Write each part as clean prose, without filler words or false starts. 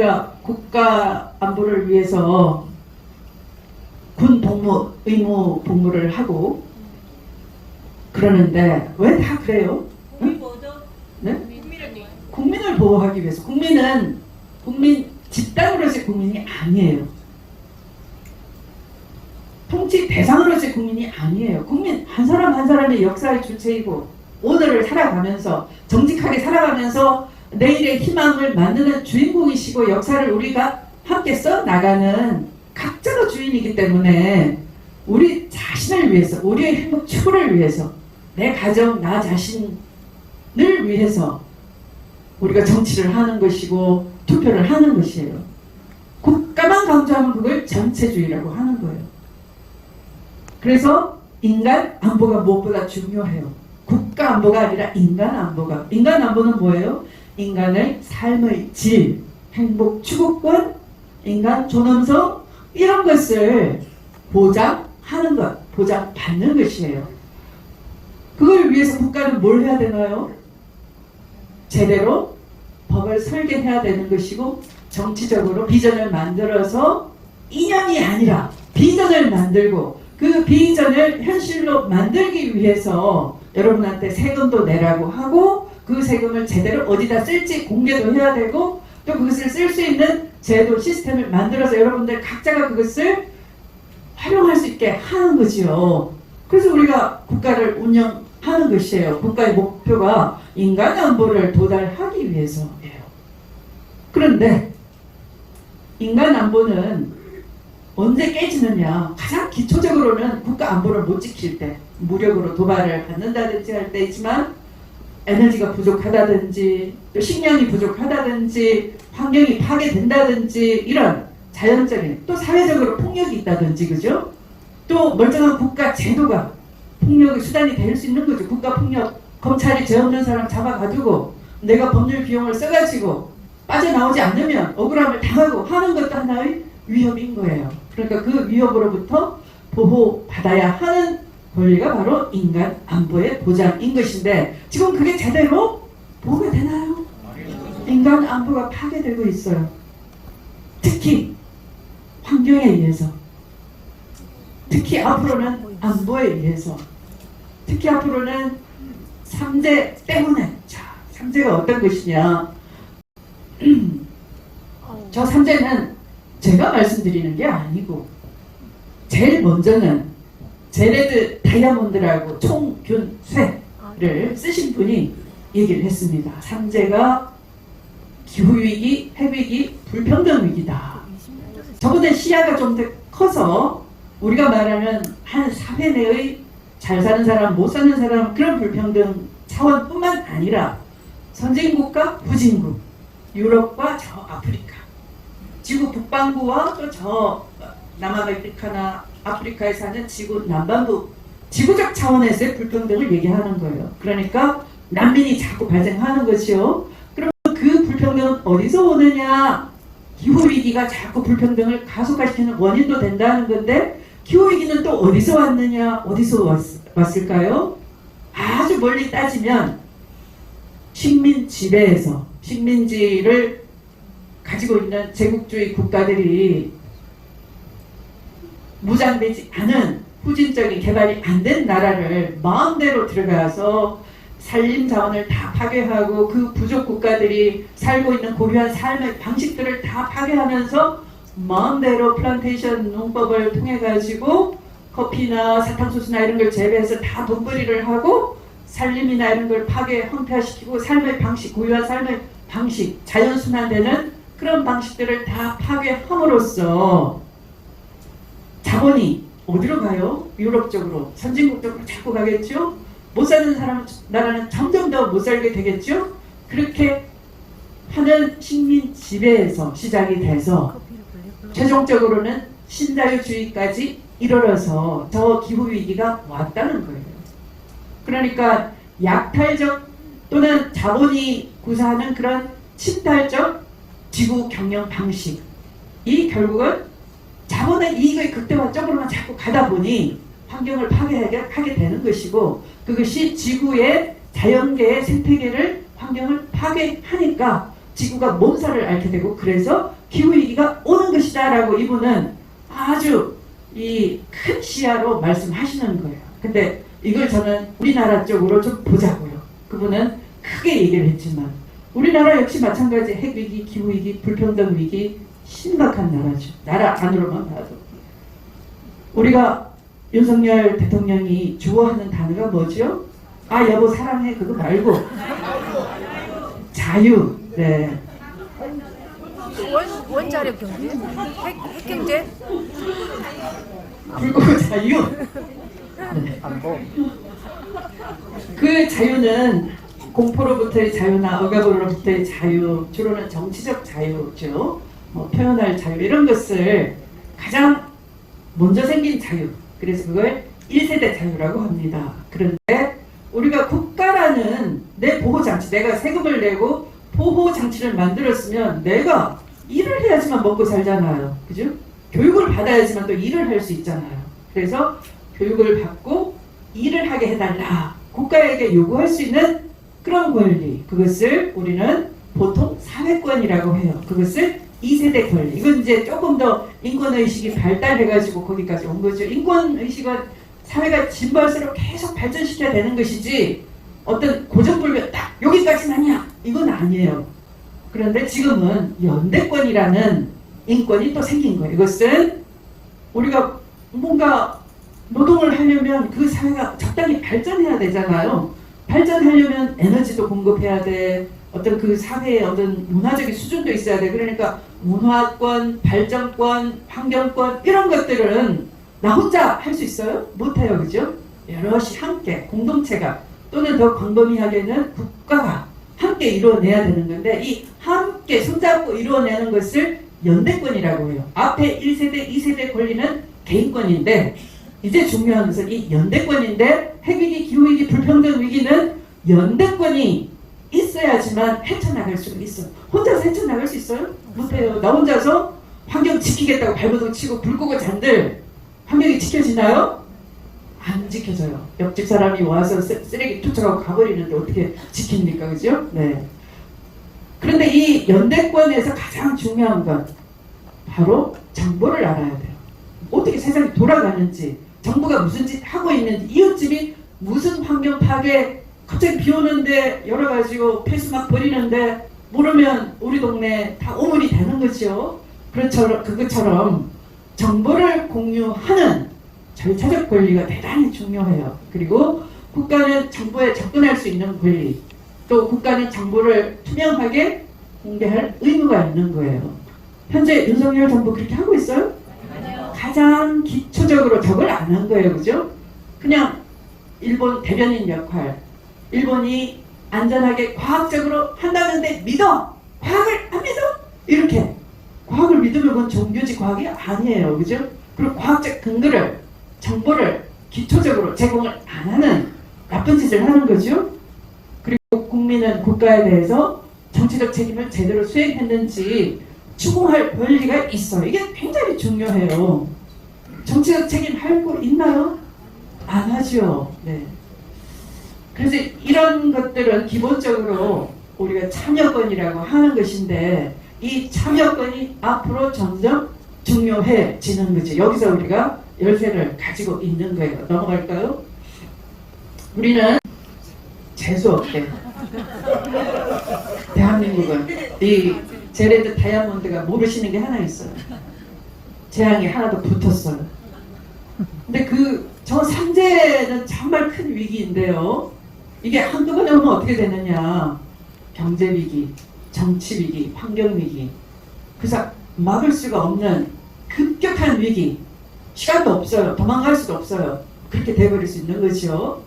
우리가 국가 안보를 위해서 군 복무, 의무 복무를 하고 그러는데 왜 다 그래요? 응? 네? 국민을 보호하기 위해서. 국민 집단으로서의 국민이 아니에요. 통치 대상으로서의 국민이 아니에요. 국민 한 사람 한 사람의 역사의 주체이고 오늘을 살아가면서 정직하게 살아가면서 내일의 희망을 만드는 주인공이시고 역사를 우리가 함께 써나가는 각자가 주인이기 때문에 우리 자신을 위해서 우리의 행복 추구를 위해서 내 가정 나 자신을 위해서 우리가 정치를 하는 것이고 투표를 하는 것이에요. 국가만 강조하면 그걸 전체주의라고 하는 거예요. 그래서 인간 안보가 무엇보다 중요해요. 국가 안보가 아니라 인간 안보가. 인간 안보는 뭐예요? 인간의 삶의 질, 행복 추구권, 인간 존엄성 이런 것을 보장하는 것, 보장받는 것이에요. 그걸 위해서 국가는 뭘 해야 되나요? 제대로 법을 설계해야 되는 것이고 정치적으로 비전을 만들어서 이념이 아니라 비전을 만들고 그 비전을 현실로 만들기 위해서 여러분한테 세금도 내라고 하고 그 세금을 제대로 어디다 쓸지 공개도 해야 되고 또 그것을 쓸 수 있는 제도 시스템을 만들어서 여러분들 각자가 그것을 활용할 수 있게 하는 거지요. 그래서 우리가 국가를 운영하는 것이에요. 국가의 목표가 인간 안보를 도달하기 위해서예요. 그런데 인간 안보는 언제 깨지느냐? 가장 기초적으로는 국가 안보를 못 지킬 때, 무력으로 도발을 받는다든지 할 때이지만 에너지가 부족하다든지 또 식량이 부족하다든지 환경이 파괴된다든지 이런 자연적인 또 사회적으로 폭력이 있다든지 그죠? 또 멀쩡한 국가 제도가 폭력의 수단이 될 수 있는 거죠. 국가 폭력 검찰이 죄 없는 사람 잡아가지고 내가 법률 비용을 써가지고 빠져나오지 않으면 억울함을 당하고 하는 것도 하나의 위협인 거예요. 그러니까 그 위협으로부터 보호받아야 하는 권리가 바로 인간 안보의 보장인 것인데 지금 그게 제대로 보호가 되나요? 인간 안보가 파괴되고 있어요. 특히 환경에 의해서, 특히 앞으로는 안보에 의해서, 특히 앞으로는 3재 때문에. 자, 3재가 어떤 것이냐? 저 3재는 제가 말씀드리는 게 아니고 제일 먼저는 제레드 다이아몬드라고 총균쇠를 쓰신 분이 얘기를 했습니다. 3재가 기후위기, 핵위기, 불평등위기다. 저보다 시야가 좀 더 커서 우리가 말하는 한 사회 내의 잘 사는 사람, 못 사는 사람 그런 불평등 차원뿐만 아니라 선진국과 후진국, 유럽과 저 아프리카, 지구 북반구와 또 저 남아메리카나 아프리카에 사는 지구 남반부 지구적 차원에서의 불평등을 얘기하는 거예요. 그러니까 난민이 자꾸 발생하는 것이요. 그럼 그 불평등은 어디서 오느냐? 기후위기가 자꾸 불평등을 가속화시키는 원인도 된다는 건데 기후위기는 또 어디서 왔느냐? 어디서 왔을까요? 아주 멀리 따지면 식민 지배에서 식민지를 가지고 있는 제국주의 국가들이 무장되지 않은 후진적인 개발이 안 된 나라를 마음대로 들어가서 산림 자원을 다 파괴하고 그 부족 국가들이 살고 있는 고유한 삶의 방식들을 다 파괴하면서 마음대로 플란테이션 농법을 통해 가지고 커피나 사탕수수나 이런 걸 재배해서 다 돈벌이를 하고 산림이나 이런 걸 파괴 황폐화시키고 삶의 방식, 고유한 삶의 방식, 자연순환되는 그런 방식들을 다 파괴함으로써 자본이 어디로 가요? 유럽 쪽으로, 선진국 쪽으로 자꾸 가겠죠? 못 사는 나라는 점점 더 못 살게 되겠죠? 그렇게 하는 식민 지배에서 시작이 돼서 최종적으로는 신자유주의까지 이르러서 저 기후위기가 왔다는 거예요. 그러니까 약탈적 또는 자본이 구사하는 그런 침탈적 지구 경영 방식, 이 결국은 자본의 이익의 극대화 쪽으로만 자꾸 가다 보니 환경을 파괴하게 되는 것이고 그것이 지구의 자연계의 생태계를 환경을 파괴하니까 지구가 몸살을 앓게 되고 그래서 기후위기가 오는 것이다 라고 이분은 아주 이 큰 시야로 말씀하시는 거예요. 근데 이걸 저는 우리나라 쪽으로 좀 보자고요. 그분은 크게 얘기를 했지만 우리나라 역시 마찬가지 핵위기, 기후위기, 불평등위기 심각한 나라죠. 나라 안으로만 봐도. 우리가 윤석열 대통령이 좋아하는 단어가 뭐죠? 아 여보 사랑해 그거 말고 자유. 네. 원자력 경제? 핵 경제? 불고 자유. 네. 그 자유는 공포로부터의 자유나 억압으로부터의 자유, 주로는 정치적 자유죠. 뭐 표현할 자유 이런 것을 가장 먼저 생긴 자유. 그래서 그걸 1세대 자유라고 합니다. 그런데 우리가 국가라는 내 보호장치, 내가 세금을 내고 보호장치를 만들었으면 내가 일을 해야지만 먹고 살잖아요. 그죠? 교육을 받아야지만 또 일을 할 수 있잖아요. 그래서 교육을 받고 일을 하게 해달라. 국가에게 요구할 수 있는 그런 권리. 그것을 우리는 보통 사회권이라고 해요. 그것을 2세대 권리. 이건 이제 조금 더 인권의식이 발달해가지고 거기까지 온 거죠. 인권의식은 사회가 진보할수록 계속 발전시켜야 되는 것이지 어떤 고정불변 딱 여기까지만이야. 이건 아니에요. 그런데 지금은 연대권이라는 인권이 또 생긴 거예요. 이것은 우리가 뭔가 노동을 하려면 그 사회가 적당히 발전해야 되잖아요. 발전하려면 에너지도 공급해야 돼. 어떤 그 사회의 어떤 문화적인 수준도 있어야 돼. 그러니까 문화권, 발전권, 환경권 이런 것들은 나 혼자 할 수 있어요? 못해요. 그죠? 여럿이 함께 공동체가 또는 더 광범위하게는 국가가 함께 이루어내야 되는 건데 이 함께 손잡고 이루어내는 것을 연대권이라고 해요. 앞에 1세대, 2세대 권리는 개인권인데 이제 중요한 것은 이 연대권인데 핵위기, 기후위기, 불평등위기는 연대권이 있어야지만 헤쳐나갈 수가 있어. 혼자서 헤쳐나갈 수 있어요? 못해요. 나 혼자서 환경 지키겠다고 발버둥 치고 불 끄고 잔들 환경이 지켜지나요? 안 지켜져요. 옆집 사람이 와서 쓰레기 투척하고 가버리는데 어떻게 지킵니까? 그죠? 네. 그런데 이 연대권에서 가장 중요한 건 바로 정보를 알아야 돼요. 어떻게 세상이 돌아가는지, 정부가 무슨 짓 하고 있는지, 이웃집이 무슨 환경 파괴, 갑자기 비 오는데 여러 가지로 폐수 막 버리는데 모르면 우리 동네 다 오물이 되는 거죠. 그것처럼 정보를 공유하는 절차적 권리가 대단히 중요해요. 그리고 국가는 정보에 접근할 수 있는 권리, 또 국가는 정보를 투명하게 공개할 의무가 있는 거예요. 현재 윤석열 정부 그렇게 하고 있어요? 아니요. 가장 기초적으로 저걸 안 한 거예요. 그죠? 그냥 일본 대변인 역할, 일본이 안전하게 과학적으로 한다는데 믿어! 과학을 안 믿어! 이렇게 과학을 믿으면 그건 종교지 과학이 아니에요. 그죠? 그리고 과학적 근거를, 정보를 기초적으로 제공을 안 하는 나쁜 짓을 하는 거죠. 그리고 국민은 국가에 대해서 정치적 책임을 제대로 수행했는지 추궁할 권리가 있어요. 이게 굉장히 중요해요. 정치적 책임 할 거 있나요? 안 하죠. 네. 그래서 이런 것들은 기본적으로 우리가 참여권이라고 하는 것인데 이 참여권이 앞으로 점점 중요해지는 거죠. 여기서 우리가 열쇠를 가지고 있는 거예요. 넘어갈까요? 우리는 재수없게 대한민국은 이 제레드 다이아몬드가 모르시는 게 하나 있어요. 재앙이 하나도 붙었어요. 근데 저 삼재는 정말 큰 위기인데요. 이게 한두 번에 오면 어떻게 되느냐. 경제위기, 정치위기, 환경위기. 그래서 막을 수가 없는 급격한 위기. 시간도 없어요. 도망갈 수도 없어요. 그렇게 돼버릴 수 있는 거죠.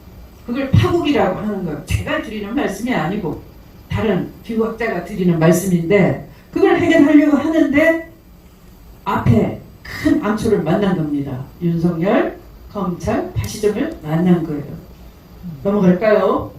그걸 파국이라고 하는 거예요. 제가 드리는 말씀이 아니고 다른 기후학자가 드리는 말씀인데 그걸 해결하려고 하는데 앞에 큰 암초를 만난 겁니다. 윤석열, 검찰, 파시즘을 만난 거예요. 넘어갈까요?